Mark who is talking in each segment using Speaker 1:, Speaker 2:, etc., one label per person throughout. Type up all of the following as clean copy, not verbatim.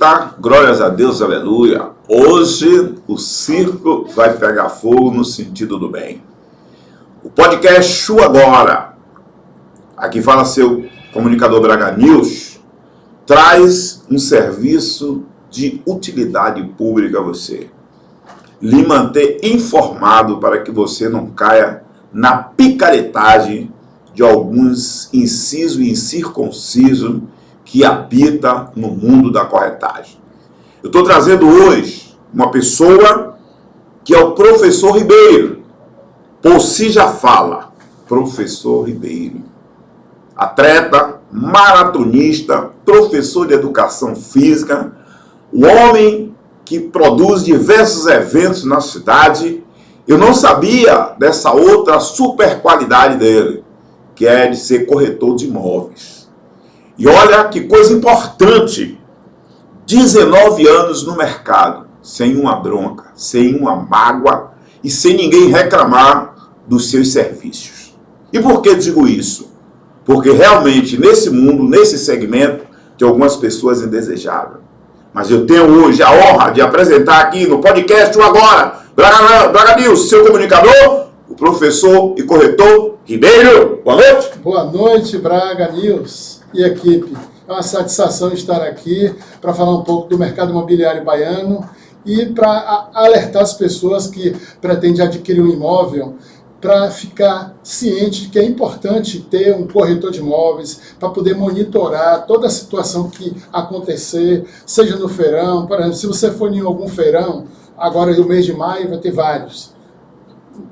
Speaker 1: Tá, glórias a Deus, aleluia. Hoje o circo vai pegar fogo no sentido do bem. O podcast Chu Agora, aqui fala seu comunicador Braga News, traz um serviço de utilidade pública a você. Lhe manter informado para que você não caia na picaretagem de alguns incisos e incircuncisos que habita no mundo da corretagem. Eu estou trazendo hoje uma pessoa que é o professor Ribeiro. Por si já fala, professor Ribeiro. Atleta, maratonista, professor de educação física, o homem que produz diversos eventos na cidade. Eu não sabia dessa outra super qualidade dele, que é de ser corretor de imóveis. E olha que coisa importante, 19 anos no mercado, sem uma bronca, sem uma mágoa e sem ninguém reclamar dos seus serviços. E por que digo isso? Porque realmente nesse mundo, nesse segmento, tem algumas pessoas indesejáveis. Mas eu tenho hoje a honra de apresentar aqui no podcast Chu Agora, Braga News, seu comunicador, o professor e corretor Ribeiro. Boa noite.
Speaker 2: Boa noite, Braga News e equipe. É uma satisfação estar aqui para falar um pouco do mercado imobiliário baiano e para alertar as pessoas que pretendem adquirir um imóvel para ficar ciente de que é importante ter um corretor de imóveis para poder monitorar toda a situação que acontecer, seja no feirão. Por exemplo, se você for em algum feirão, agora no mês de maio vai ter vários,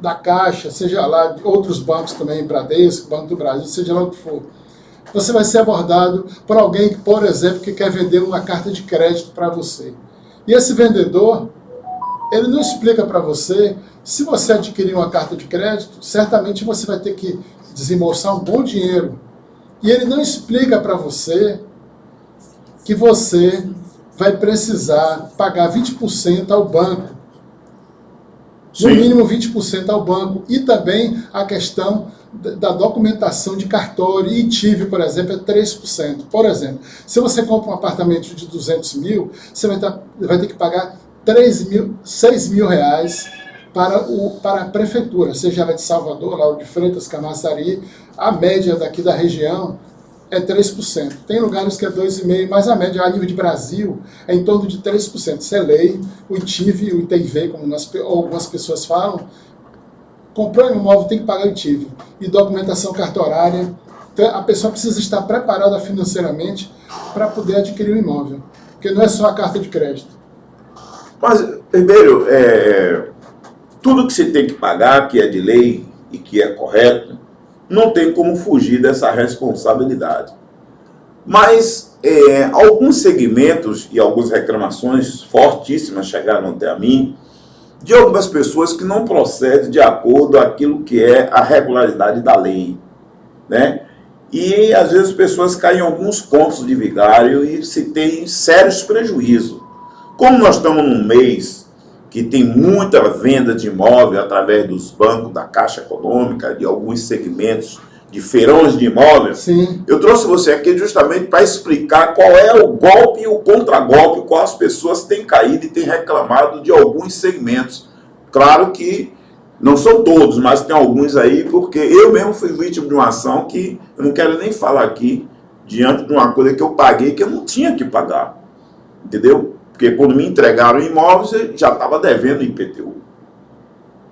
Speaker 2: da Caixa, seja lá, outros bancos também, Bradesco, Banco do Brasil, seja lá o que for. Você vai ser abordado por alguém, por exemplo, que quer vender uma carta de crédito para você. E esse vendedor, ele não explica para você, se você adquirir uma carta de crédito, certamente você vai ter que desembolsar um bom dinheiro. E ele não explica para você que você vai precisar pagar 20% ao banco. No mínimo 20% ao banco. E também a questão da documentação de cartório e TIV, por exemplo, é 3%. Por exemplo, se você compra um apartamento de 200 mil, você vai ter que pagar 6 mil reais para a prefeitura, seja ela de Salvador, Lauro de Freitas, Camaçari. A média daqui da região é 3%. Tem lugares que é 2,5%, mas a média a nível de Brasil é em torno de 3%. Isso é lei, o ITIV, o ITIV, como algumas pessoas falam. Comprou um imóvel, tem que pagar o ITIV. E documentação cartorária. Então, a pessoa precisa estar preparada financeiramente para poder adquirir um imóvel. Porque não é só a carta de crédito.
Speaker 1: Mas, Ribeiro, tudo que você tem que pagar, que é de lei e que é correto, não tem como fugir dessa responsabilidade. Mas alguns segmentos e algumas reclamações fortíssimas chegaram até a mim de algumas pessoas que não procedem de acordo com aquilo que é a regularidade da lei, né? E às vezes as pessoas caem em alguns pontos de vigário e se tem sérios prejuízos. Como nós estamos num mês que tem muita venda de imóvel através dos bancos, da Caixa Econômica, de alguns segmentos de feirões de imóveis.
Speaker 2: Sim.
Speaker 1: Eu trouxe você aqui justamente para explicar qual é o golpe e o contragolpe, qual as pessoas têm caído e têm reclamado de alguns segmentos. Claro que não são todos, mas tem alguns aí, porque eu mesmo fui vítima de uma ação que eu não quero nem falar aqui, diante de uma coisa que eu paguei que eu não tinha que pagar. Entendeu? Porque quando me entregaram imóveis, eu já estava devendo IPTU.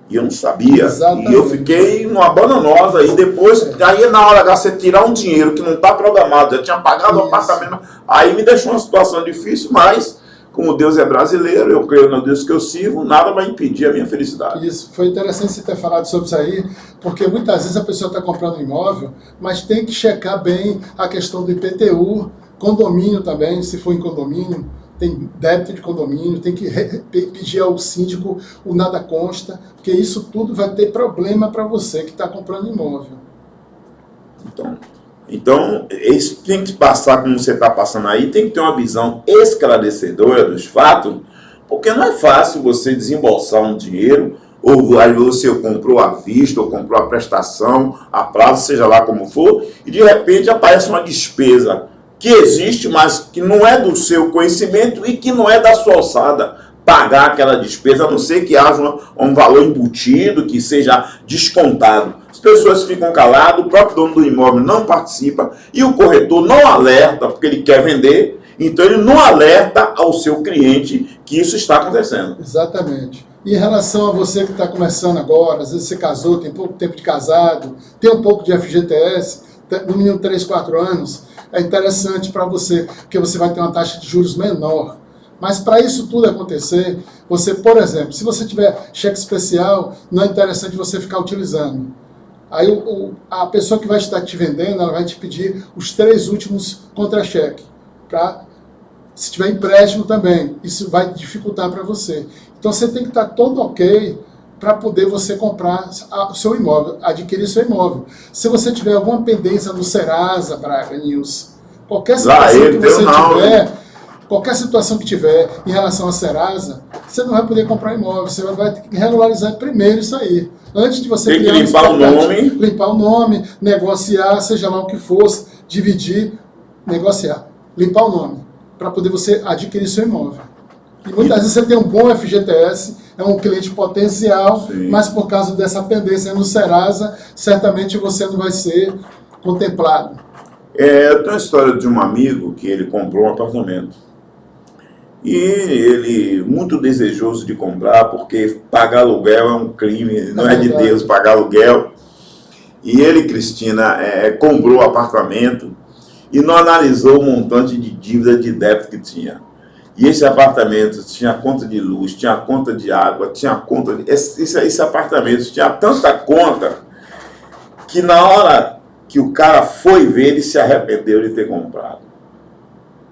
Speaker 1: E eu não sabia. Exatamente. E eu fiquei numa bananosa. E depois, aí na hora de você tirar um dinheiro que não está programado, já tinha pagado o apartamento. Aí me deixou uma situação difícil, mas como Deus é brasileiro, eu creio no Deus que eu sirvo, nada vai impedir a minha felicidade.
Speaker 2: Isso, foi interessante você ter falado sobre isso aí, porque muitas vezes a pessoa está comprando um imóvel, mas tem que checar bem a questão do IPTU, condomínio também, se for em condomínio, tem débito de condomínio, tem que pedir ao síndico o nada consta, porque isso tudo vai ter problema para você que está comprando imóvel.
Speaker 1: Então, isso tem que passar como você está passando aí, tem que ter uma visão esclarecedora dos fatos, porque não é fácil você desembolsar um dinheiro, ou aí você comprou à vista, ou comprou a prestação, a prazo, seja lá como for, e de repente aparece uma despesa que existe, mas que não é do seu conhecimento e que não é da sua alçada pagar aquela despesa, a não ser que haja um valor embutido, que seja descontado. As pessoas ficam caladas, o próprio dono do imóvel não participa e o corretor não alerta, porque ele quer vender, então ele não alerta ao seu cliente que isso está acontecendo.
Speaker 2: Exatamente. E em relação a você que está começando agora, às vezes você casou, tem pouco tempo de casado, tem um pouco de FGTS, no mínimo 3, 4 anos, é interessante para você, porque você vai ter uma taxa de juros menor. Mas para isso tudo acontecer, você, por exemplo, se você tiver cheque especial, não é interessante você ficar utilizando. Aí a pessoa que vai estar te vendendo, ela vai te pedir os 3 últimos contra-cheque. Se tiver empréstimo também, isso vai dificultar para você. Então você tem que estar todo ok para poder você comprar o seu imóvel, adquirir seu imóvel. Se você tiver alguma pendência no Serasa, Braga News, qualquer situação que você tiver, qualquer situação que tiver em relação a Serasa, você não vai poder comprar imóvel, você vai ter que regularizar primeiro isso aí. Antes de você
Speaker 1: tem que limpar
Speaker 2: o nome, negociar, seja lá o que fosse, dividir, negociar, limpar o nome, para poder você adquirir seu imóvel. E muitas vezes você tem um bom FGTS, é um cliente potencial, sim, mas por causa dessa pendência no Serasa, certamente você não vai ser contemplado.
Speaker 1: Eu tenho uma história de um amigo que ele comprou um apartamento. E ele, muito desejoso de comprar, porque pagar aluguel é um crime, não é de Deus pagar aluguel. E ele, Cristina, comprou o apartamento e não analisou o montante de dívida de débito que tinha. E esse apartamento tinha conta de luz, tinha conta de água, tinha conta de... Esse apartamento tinha tanta conta que na hora que o cara foi ver, ele se arrependeu de ter comprado.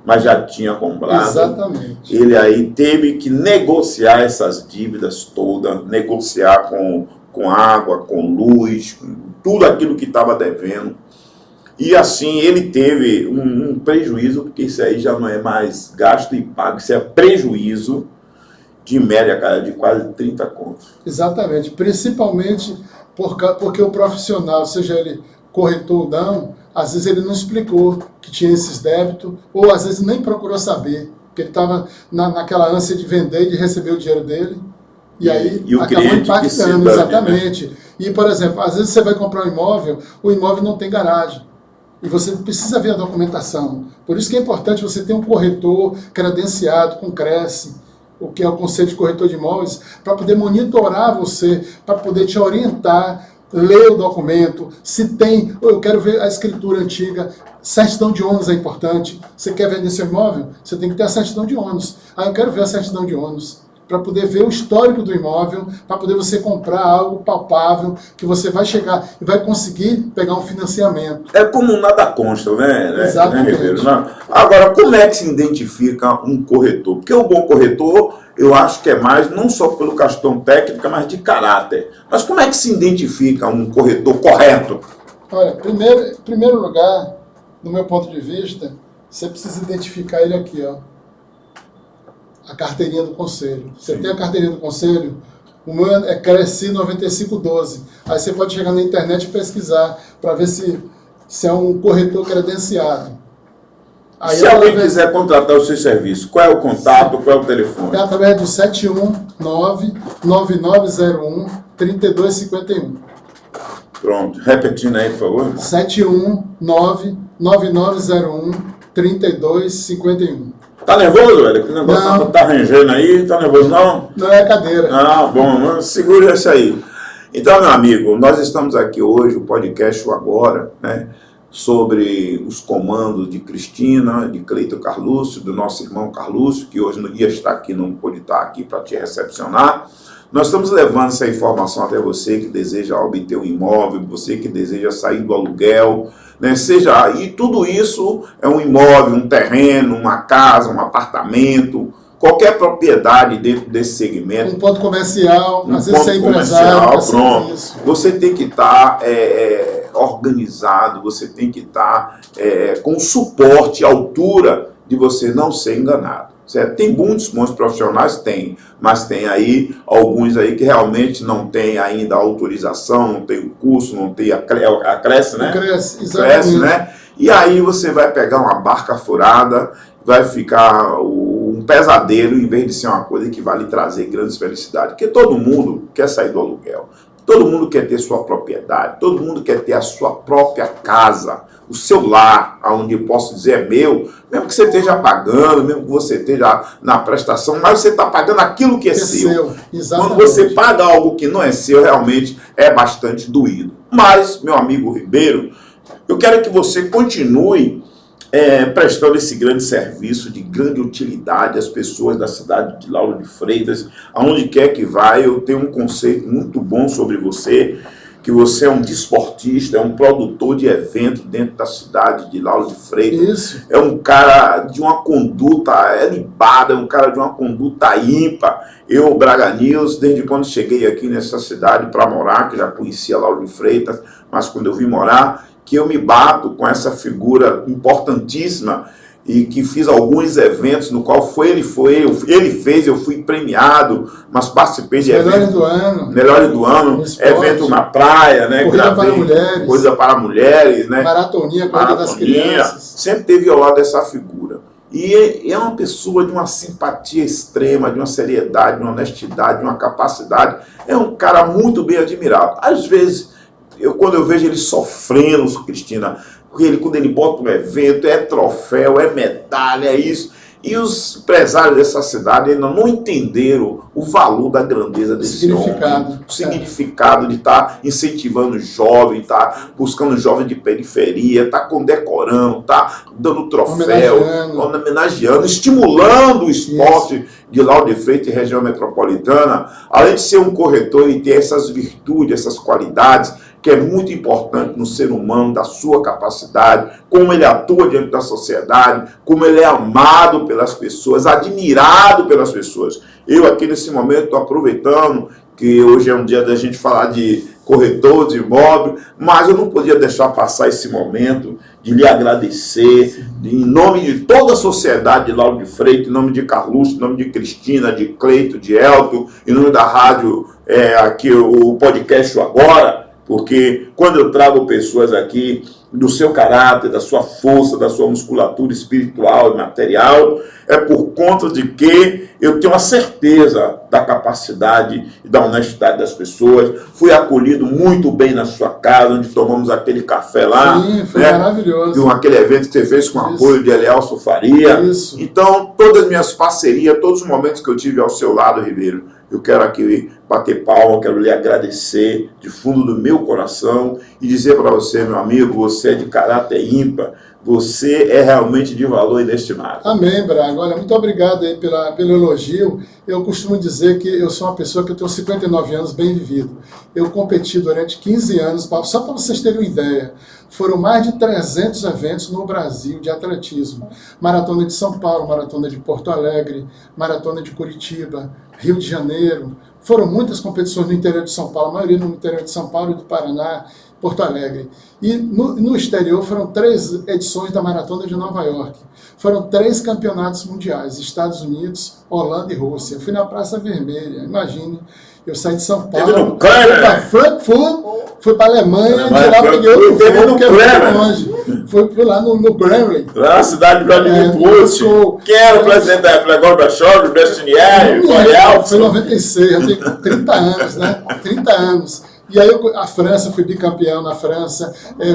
Speaker 1: Mas já tinha comprado.
Speaker 2: Exatamente.
Speaker 1: Ele aí teve que negociar essas dívidas todas, negociar com água, com luz, com tudo aquilo que estava devendo. E assim ele teve um prejuízo, porque isso aí já não é mais gasto e pago, isso é prejuízo de média, cara, de quase 30 contos.
Speaker 2: Exatamente, principalmente porque o profissional, seja ele corretor ou não, às vezes ele não explicou que tinha esses débitos, ou às vezes nem procurou saber, porque ele estava naquela ânsia de vender e de receber o dinheiro dele, e aí
Speaker 1: o
Speaker 2: acabou impactando,
Speaker 1: exatamente.
Speaker 2: Né? E, por exemplo, às vezes você vai comprar um imóvel, o imóvel não tem garagem, e você precisa ver a documentação. Por isso que é importante você ter um corretor credenciado com CRECE, o que é o Conselho de Corretor de Imóveis, para poder monitorar você, para poder te orientar, ler o documento, se tem, eu quero ver a escritura antiga, certidão de ônus é importante. Você quer vender seu imóvel? Você tem que ter a certidão de ônus. Eu quero ver a certidão de ônus, para poder ver o histórico do imóvel, para poder você comprar algo palpável, que você vai chegar e vai conseguir pegar um financiamento.
Speaker 1: É como nada consta, né?
Speaker 2: Exatamente.
Speaker 1: Né, Ribeiro? Agora, como é que se identifica um corretor? Porque o bom corretor, eu acho que é mais, não só pela questão técnica, mas de caráter. Mas como é que se identifica um corretor correto?
Speaker 2: Olha, em primeiro lugar, do meu ponto de vista, você precisa identificar ele aqui, ó. A carteirinha do conselho. Você Sim. tem a carteirinha do conselho, o meu é CRECE 9512. Aí você pode chegar na internet e pesquisar para ver se é um corretor credenciado. Aí
Speaker 1: se alguém quiser contratar o seu serviço, qual é o contato, qual é o telefone?
Speaker 2: É através do 719-9901-3251.
Speaker 1: Pronto. Repetindo aí, por favor.
Speaker 2: 719-9901-3251.
Speaker 1: Tá nervoso, velho? Que negócio tá rangendo aí? Tá nervoso, não?
Speaker 2: Não é cadeira.
Speaker 1: Ah, bom. Segura isso aí. Então, meu amigo, nós estamos aqui hoje, o podcast Agora, né? Sobre os comandos de Cristina, de Cleiton Carlúcio, do nosso irmão Carlúcio, que hoje no dia está aqui, não pôde estar aqui para te recepcionar. Nós estamos levando essa informação até você que deseja obter um imóvel, você que deseja sair do aluguel, né? E tudo isso é um imóvel, um terreno, uma casa, um apartamento, qualquer propriedade dentro desse segmento.
Speaker 2: Um ponto comercial, às vezes você é empresário.
Speaker 1: Pronto. Você tem que estar organizado, você tem que estar com suporte, altura de você não ser enganado. Certo? Tem muitos bons profissionais, mas tem aí alguns aí que realmente não tem ainda a autorização, não tem o curso, não tem a CRECE, né?
Speaker 2: CRECE, exatamente.
Speaker 1: CRECE, né? E aí você vai pegar uma barca furada, vai ficar um pesadelo, em vez de ser uma coisa que vai lhe trazer grandes felicidades. Porque todo mundo quer sair do aluguel. Todo mundo quer ter sua propriedade, todo mundo quer ter a sua própria casa, o seu lar, onde eu posso dizer é meu, mesmo que você esteja pagando, mesmo que você esteja na prestação, mas você está pagando aquilo que é seu.
Speaker 2: Exatamente.
Speaker 1: Quando você paga algo que não é seu, realmente é bastante doído. Mas, meu amigo Ribeiro, eu quero que você continue prestando esse grande serviço de grande utilidade às pessoas da cidade de Lauro de Freitas, aonde quer que vá. Eu tenho um conceito muito bom sobre você, que você é um desportista, é um produtor de eventos dentro da cidade de Lauro de Freitas.
Speaker 2: Isso.
Speaker 1: É um cara de uma conduta elibada, é um cara de uma conduta ímpar. Eu, Braga News, desde quando cheguei aqui nessa cidade para morar, que já conhecia Lauro de Freitas, mas quando eu vim morar, que eu me bato com essa figura importantíssima e que fiz alguns eventos no qual ele fez, eu fui premiado, mas participei de eventos. Melhores do ano, evento na praia, né?
Speaker 2: Corrida para mulheres.
Speaker 1: Coisa para mulheres, né?
Speaker 2: Maratoninha, corrida das crianças.
Speaker 1: Sempre teve ao lado dessa figura. E é uma pessoa de uma simpatia extrema, de uma seriedade, de uma honestidade, de uma capacidade. É um cara muito bem admirado. Às vezes, quando eu vejo ele sofrendo, Cristina, quando ele bota um evento, é troféu, é medalha, é isso. E os empresários dessa cidade ainda não entenderam o valor da grandeza desse homem. O significado de estar incentivando o jovem, estar buscando jovem de periferia, estar condecorando, estar dando troféu, homenageando, estimulando o esporte de Lauro de Freitas e região metropolitana. Além de ser um corretor, ele tem essas virtudes, essas qualidades, que é muito importante no ser humano, da sua capacidade, como ele atua diante da sociedade, como ele é amado pelas pessoas, admirado pelas pessoas. Eu aqui nesse momento estou aproveitando que hoje é um dia da gente falar de corretor de imóvel, mas eu não podia deixar passar esse momento de lhe agradecer, em nome de toda a sociedade de Lauro de Freitas, em nome de Carluxo, em nome de Cristina, de Cleito, de Elton, em nome da rádio, aqui o podcast Agora, porque quando eu trago pessoas aqui do seu caráter, da sua força, da sua musculatura espiritual e material, é por conta de que eu tenho a certeza da capacidade e da honestidade das pessoas. Fui acolhido muito bem na sua casa, onde tomamos aquele café lá.
Speaker 2: Sim, foi maravilhoso.
Speaker 1: Aquele evento que você fez com o apoio de Elielso Faria.
Speaker 2: Isso.
Speaker 1: Então, todas as minhas parcerias, todos os momentos que eu tive ao seu lado, Ribeiro, eu quero aqui bater palma, quero lhe agradecer de fundo do meu coração e dizer para você, meu amigo, você é de caráter ímpar, você é realmente de valor inestimável. Amém,
Speaker 2: Braga. Olha, muito obrigado aí pelo elogio. Eu costumo dizer que eu sou uma pessoa que eu tenho 59 anos bem vivido. Eu competi durante 15 anos, só para vocês terem uma ideia, foram mais de 300 eventos no Brasil de atletismo. Maratona de São Paulo, Maratona de Porto Alegre, Maratona de Curitiba, Rio de Janeiro. Foram muitas competições no interior de São Paulo, a maioria no interior de São Paulo e do Paraná, Porto Alegre. E no exterior foram 3 edições da Maratona de Nova York. Foram 3 campeonatos mundiais, Estados Unidos, Holanda e Rússia. Eu fui na Praça Vermelha, imagine. Eu saí de São Paulo, fui para Frankfurt, fui para a Alemanha, de lá peguei outro voo, que é muito longe. Fui lá no Gremlin.
Speaker 1: Lá na cidade de Vladimir Putin. Quem era o presidente da época? Gorbachev, Brezhnev,
Speaker 2: foi em 96, eu tenho 30 anos, né? 30 anos. E aí a França, fui bicampeão na França,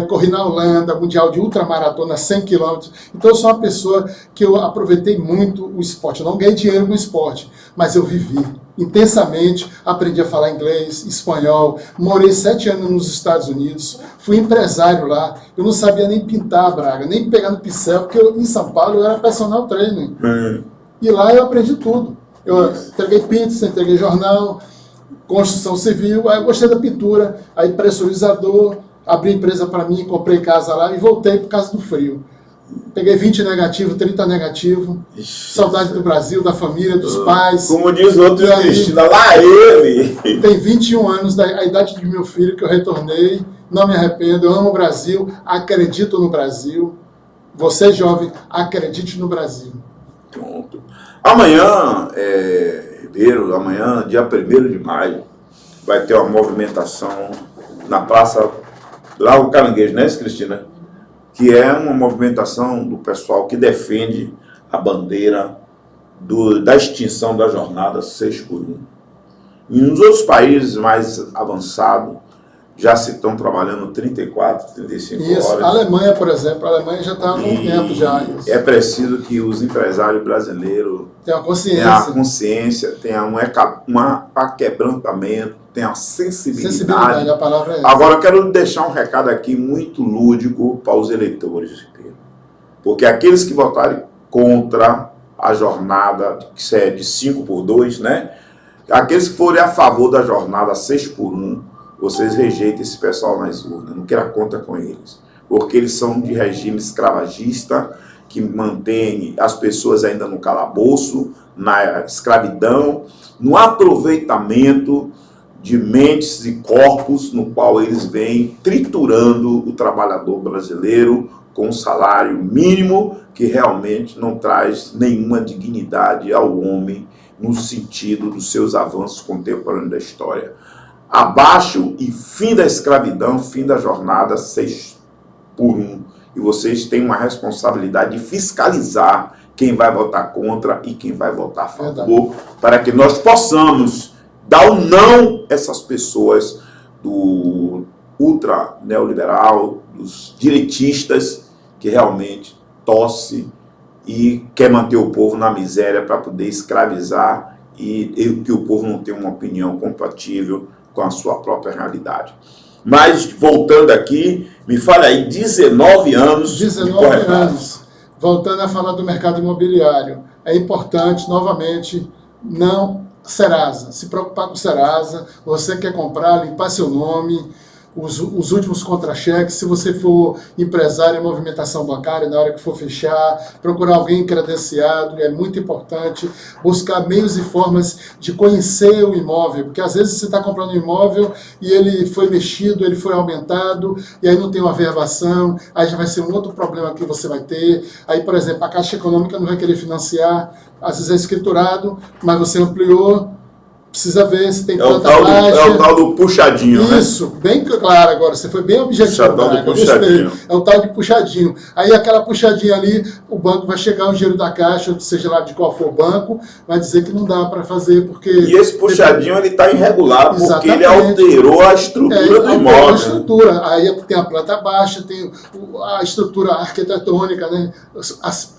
Speaker 2: corri na Holanda, mundial de ultramaratona, 100 km. Então eu sou uma pessoa que eu aproveitei muito o esporte. Eu não ganhei dinheiro com o esporte, mas eu vivi intensamente, aprendi a falar inglês, espanhol, morei 7 anos nos Estados Unidos, fui empresário lá, eu não sabia nem pintar, Braga, nem pegar no pincel, porque em São Paulo eu era personal trainer. E lá eu aprendi tudo. Eu entreguei pizza, entreguei jornal, construção civil, aí eu gostei da pintura, aí pressurizador, abri empresa para mim, comprei casa lá e voltei por causa do frio. Peguei 20 negativo, 30 negativo, saudade do Brasil, da família, dos pais.
Speaker 1: Como diz o outro Cristina, lá ele!
Speaker 2: Tem 21 anos, a idade de meu filho, que eu retornei, não me arrependo, eu amo o Brasil, acredito no Brasil. Você, jovem, acredite no Brasil.
Speaker 1: Pronto. Amanhã, Ribeiro, amanhã, dia 1º de maio, vai ter uma movimentação na Praça Lago Caranguejo, não é isso, Cristina? que é uma movimentação do pessoal que defende a bandeira da extinção da jornada 6x1. E nos outros países mais avançados, já se estão trabalhando 34, 35
Speaker 2: Isso.
Speaker 1: horas.
Speaker 2: A Alemanha, por exemplo, a Alemanha já está há algum tempo já. Isso.
Speaker 1: É preciso que os empresários brasileiros
Speaker 2: tenham a
Speaker 1: consciência, tenham um aquebrantamento, tenham a sensibilidade.
Speaker 2: A palavra é essa.
Speaker 1: Agora, eu quero deixar um recado aqui muito lúdico para os eleitores, porque aqueles que votarem contra a jornada, que é de 5x2, né? Aqueles que forem a favor da jornada 6x1, vocês rejeitem esse pessoal nas urnas, não queira conta com eles, porque eles são de regime escravagista, que mantém as pessoas ainda no calabouço, na escravidão, no aproveitamento de mentes e corpos, no qual eles vêm triturando o trabalhador brasileiro com um salário mínimo que realmente não traz nenhuma dignidade ao homem no sentido dos seus avanços contemporâneos da história. Abaixo e fim da escravidão, fim da jornada 6x1. E vocês têm uma responsabilidade de fiscalizar quem vai votar contra e quem vai votar a favor, para que nós possamos dar um não a essas pessoas do ultra neoliberal, dos direitistas, que realmente torce e quer manter o povo na miséria para poder escravizar e que o povo não tenha uma opinião compatível com a sua própria realidade. Mas, voltando aqui, me fala aí, 19 anos.
Speaker 2: 19 anos. Voltando a falar do mercado imobiliário. É importante, novamente, não Serasa. Se preocupar com Serasa. Você quer comprar, limpar seu nome, os últimos contra-cheques. Se você for empresário em movimentação bancária, na hora que for fechar, procurar alguém credenciado. É muito importante buscar meios e formas de conhecer o imóvel, porque às vezes você está comprando um imóvel e ele foi mexido, ele foi aumentado, e aí não tem uma verbação, aí já vai ser um outro problema que você vai ter. Aí, por exemplo, a Caixa Econômica não vai querer financiar, às vezes é escriturado, mas você ampliou, precisa ver se tem planta baixa.
Speaker 1: É o tal do puxadinho, né?
Speaker 2: Isso, bem claro agora, você foi bem objetivo. É o tal de puxadinho. Aí aquela puxadinha ali, o banco vai chegar o dinheiro da Caixa, ou seja lá de qual for o banco, vai dizer que não dá para fazer, porque...
Speaker 1: E esse puxadinho, ele está irregular, porque ele alterou a estrutura do imóvel.
Speaker 2: A estrutura. Aí tem a planta baixa, tem a estrutura arquitetônica, né?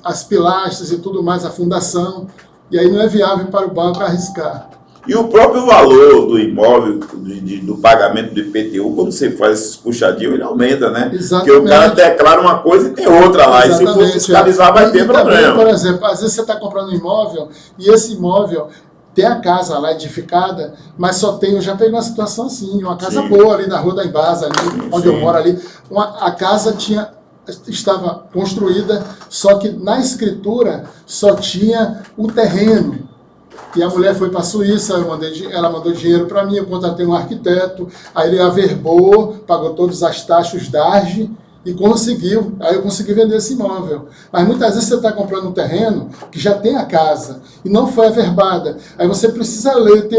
Speaker 2: As pilastras e tudo mais, a fundação. E aí não é viável para o banco arriscar.
Speaker 1: E o próprio valor do imóvel, do pagamento do IPTU, quando você faz esses puxadinhos, ele aumenta, né?
Speaker 2: Exatamente.
Speaker 1: Porque o cara declara uma coisa e tem outra lá.
Speaker 2: Exatamente.
Speaker 1: E se for fiscalizar, vai ter problema.
Speaker 2: Também, por exemplo, às vezes você está comprando um imóvel e esse imóvel tem a casa lá edificada, mas só tem, eu já peguei uma situação assim, uma casa boa ali na Rua da Embasa, ali onde eu moro ali, a casa estava construída, só que na escritura só tinha o terreno. E a mulher foi para a Suíça, ela mandou dinheiro para mim, eu contratei um arquiteto, aí ele averbou, pagou todas as taxas DARGE e conseguiu, aí eu consegui vender esse imóvel. Mas muitas vezes você está comprando um terreno que já tem a casa e não foi averbada. Aí você precisa ler,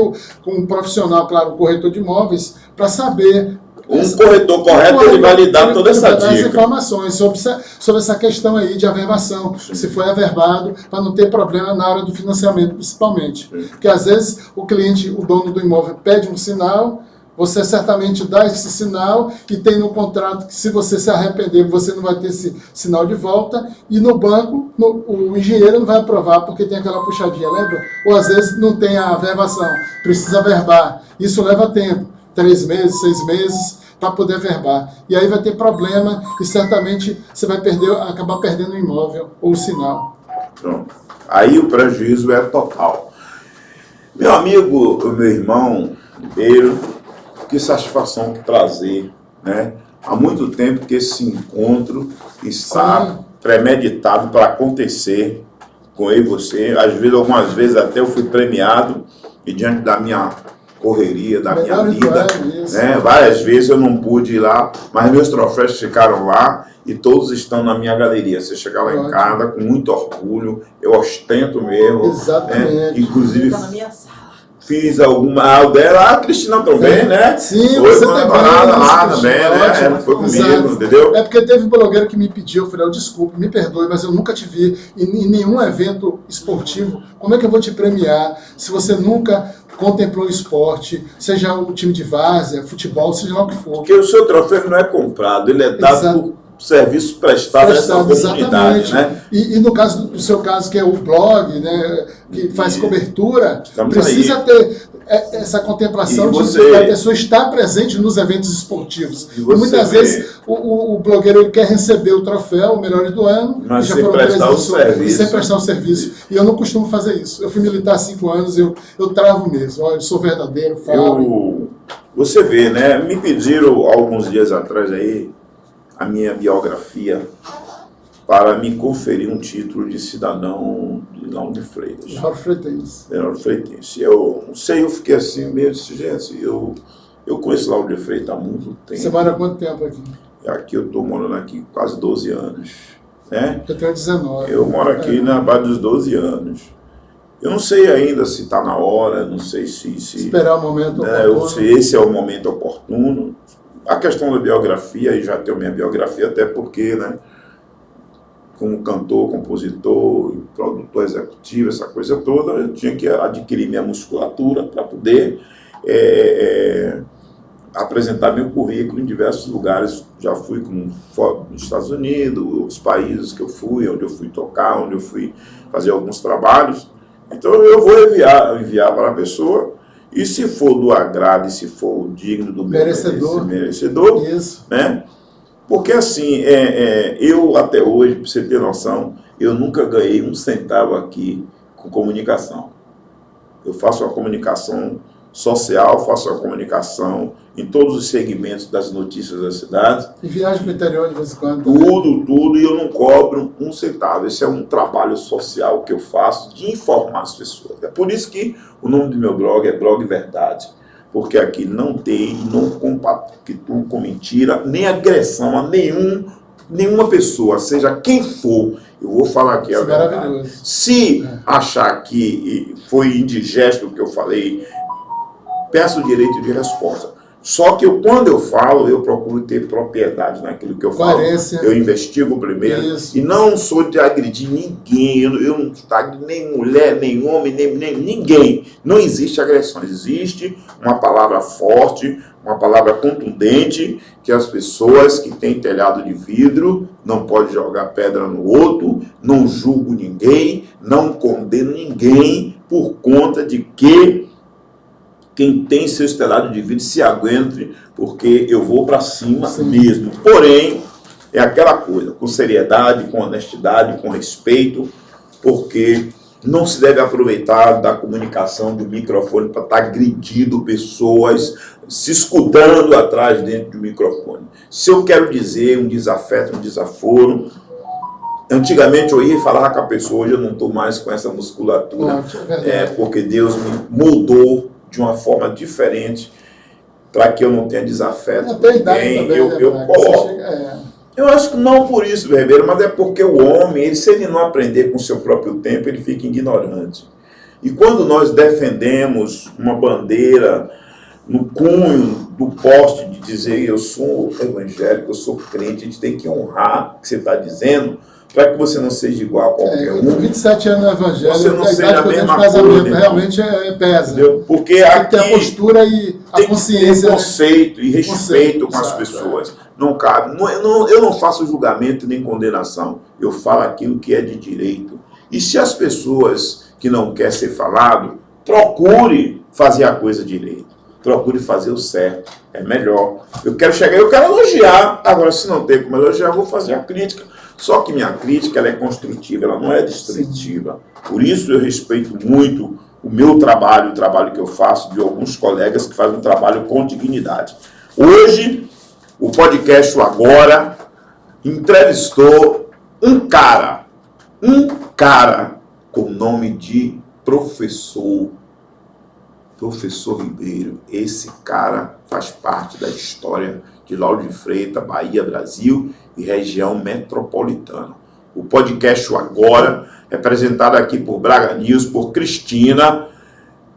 Speaker 2: com um profissional, claro, um corretor de imóveis, para saber...
Speaker 1: Um corretor correto, ele vai lhe dar toda essa dica.
Speaker 2: As informações sobre essa questão aí de averbação, se foi averbado, para não ter problema na hora do financiamento, principalmente. Porque às vezes o cliente, o dono do imóvel, pede um sinal, você certamente dá esse sinal e tem no contrato que se você se arrepender, você não vai ter esse sinal de volta, e no banco, o engenheiro não vai aprovar porque tem aquela puxadinha, lembra? Ou às vezes não tem a averbação, precisa averbar. Isso leva tempo, 3 meses, 6 meses, para poder averbar. E aí vai ter problema e certamente você vai acabar perdendo o imóvel ou o sinal.
Speaker 1: Pronto. Aí o prejuízo é total. Meu amigo, meu irmão Ribeiro, que satisfação trazer, né? Há muito tempo que esse encontro está premeditado para acontecer com eu e você. Algumas vezes até eu fui premiado e diante da minha correria, da minha vida, né? Várias vezes eu não pude ir lá, mas meus troféus ficaram lá e todos estão na minha galeria. Você chegar lá em casa com muito orgulho, eu ostento mesmo.
Speaker 2: Exatamente.
Speaker 1: Né? Inclusive,
Speaker 3: tá na minha sala.
Speaker 1: fiz alguma dela, a Cristina também, né?
Speaker 2: Sim,
Speaker 1: foi
Speaker 2: você
Speaker 1: uma
Speaker 2: também.
Speaker 1: parada lá também, né?
Speaker 2: Ótimo.
Speaker 1: Ela foi comigo,
Speaker 2: Exato.
Speaker 1: entendeu?
Speaker 2: É porque teve um blogueiro que me pediu, eu falei, desculpe, me perdoe, mas eu nunca te vi em nenhum evento esportivo. Como é que eu vou te premiar se você nunca contemplou o esporte, seja o time de várzea, futebol, seja lá o que for?
Speaker 1: Porque o seu troféu não é comprado, ele é dado
Speaker 2: Exato.
Speaker 1: por serviço prestado a essa comunidade,
Speaker 2: exatamente.
Speaker 1: né?
Speaker 2: E no caso do seu caso, que é o blog, né, que faz cobertura,
Speaker 1: Estamos
Speaker 2: precisa
Speaker 1: aí.
Speaker 2: ter essa contemplação
Speaker 1: E
Speaker 2: de
Speaker 1: você-
Speaker 2: que a pessoa está presente nos eventos esportivos.
Speaker 1: E
Speaker 2: E
Speaker 1: você
Speaker 2: muitas
Speaker 1: vê-
Speaker 2: vezes o blogueiro ele quer receber o troféu, o melhor do ano,
Speaker 1: Mas
Speaker 2: e já
Speaker 1: sem
Speaker 2: foram
Speaker 1: prestar
Speaker 2: 3
Speaker 1: o
Speaker 2: anos
Speaker 1: serviço.
Speaker 2: sem prestar o serviço. E eu não costumo fazer isso. Eu fui militar há 5 anos, eu travo mesmo. Olha, eu sou verdadeiro, falo.
Speaker 1: Você vê, né? Me pediram alguns dias atrás aí a minha biografia para me conferir um título de cidadão de Lauro de Freitas.
Speaker 2: Lauro Freitas.
Speaker 1: Lauro Freitas. Eu não sei, eu fiquei assim meio desse gente. Eu conheço Lauro de Freitas há muito tempo.
Speaker 2: Você mora há quanto tempo aqui?
Speaker 1: Aqui eu estou morando aqui quase 12 anos. Né?
Speaker 2: Eu tenho 19.
Speaker 1: Eu moro aqui na base dos 12 anos. Eu não sei ainda se está na hora, não sei se
Speaker 2: Esperar o momento
Speaker 1: eu sei, esse é o momento oportuno. A questão da biografia, e já tenho minha biografia, até porque, né, como cantor, compositor, produtor executivo, essa coisa toda, eu tinha que adquirir minha musculatura para poder apresentar meu currículo em diversos lugares. Já fui nos Estados Unidos, os países que eu fui, onde eu fui tocar, onde eu fui fazer alguns trabalhos. Então eu vou enviar para a pessoa, e se for do agrado, e se for digno do meu merecedor,
Speaker 2: Isso.
Speaker 1: né? Porque assim, eu até hoje, para você ter noção, eu nunca ganhei um centavo aqui com comunicação. Eu faço a comunicação social, faço a comunicação em todos os segmentos das notícias da cidade.
Speaker 2: E viagem para o interior de vez em quando.
Speaker 1: Tudo, e eu não cobro um centavo. Esse é um trabalho social que eu faço de informar as pessoas. É por isso que o nome do meu blog é Blog Verdade. Porque aqui não compactuo com mentira, nem agressão a nenhuma pessoa, seja quem for. Eu vou falar aqui a verdade.
Speaker 2: Maravilhoso.
Speaker 1: Se achar que foi indigesto o que eu falei, peço o direito de resposta. Só que quando eu falo, eu procuro ter propriedade naquilo que eu falo.
Speaker 2: Coerência.
Speaker 1: Eu investigo primeiro.
Speaker 2: Isso.
Speaker 1: E não sou de agredir ninguém. Eu não agredo nem mulher, nem homem, nem ninguém. Não existe agressão. Existe uma palavra forte, uma palavra contundente, que as pessoas que têm telhado de vidro não podem jogar pedra no outro, não julgo ninguém, não condeno ninguém por conta de que quem tem seu telhado de vidro se aguente, porque eu vou para cima mesmo. Porém, é aquela coisa, com seriedade, com honestidade, com respeito, porque não se deve aproveitar da comunicação do microfone para estar agredindo pessoas, se escudando atrás dentro do microfone. Se eu quero dizer um desafeto, um desaforo, antigamente eu ia falar com a pessoa, hoje eu não estou mais com essa musculatura, porque Deus me moldou de uma forma diferente, para que eu não tenha desafeto com ninguém, eu coloco. Eu acho que não por isso, Ribeiro, mas é porque o homem, se ele não aprender com o seu próprio tempo, ele fica ignorante. E quando nós defendemos uma bandeira no cunho do poste de dizer eu sou evangélico, eu sou crente, a gente tem que honrar o que você está dizendo, para que você não seja igual a qualquer um.
Speaker 2: 27 anos no evangelho,
Speaker 1: você não
Speaker 2: a
Speaker 1: seja
Speaker 2: idade
Speaker 1: a
Speaker 2: que eu tenho de
Speaker 1: mesma
Speaker 2: casamento
Speaker 1: coisa,
Speaker 2: realmente pesa.
Speaker 1: Entendeu? Porque
Speaker 2: tem que
Speaker 1: aqui
Speaker 2: ter a postura e a consciência.
Speaker 1: Tem conceito e respeito com as
Speaker 2: exato,
Speaker 1: pessoas. Não cabe. Eu não faço julgamento nem condenação. Eu falo aquilo que é de direito. E se as pessoas que não querem ser falado, procure fazer a coisa direito. Procure fazer o certo. É melhor. Eu quero elogiar. Agora, se não tem como elogiar, eu vou fazer a crítica. Só que minha crítica ela é construtiva, ela não é destrutiva. Por isso eu respeito muito o meu trabalho, o trabalho que eu faço, de alguns colegas que fazem um trabalho com dignidade. Hoje, o podcast Agora entrevistou um cara com o nome de Professor Ribeiro. Esse cara faz parte da história de Lauro de Freitas, Bahia, Brasil e região metropolitana. O podcast Agora, representado aqui por Braga News, por Cristina,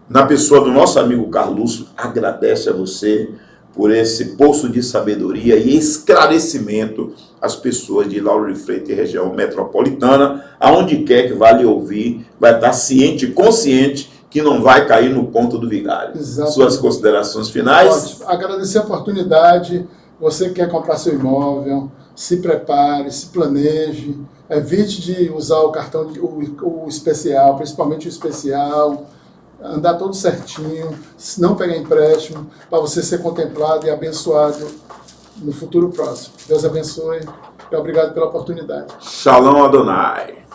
Speaker 1: na pessoa do nosso amigo Carluxo, agradece a você por esse poço de sabedoria e esclarecimento às pessoas de Lauro de Freitas e região metropolitana, aonde quer que vá lhe ouvir, vai estar ciente e consciente que não vai cair no conto do vigário.
Speaker 2: Exatamente.
Speaker 1: Suas considerações finais?
Speaker 2: Ótimo. Agradecer a oportunidade. Você que quer comprar seu imóvel, se prepare, se planeje, evite de usar o cartão, o especial, principalmente o especial, andar todo certinho, não pegar empréstimo, para você ser contemplado e abençoado no futuro próximo. Deus abençoe e obrigado pela oportunidade.
Speaker 1: Shalom Adonai.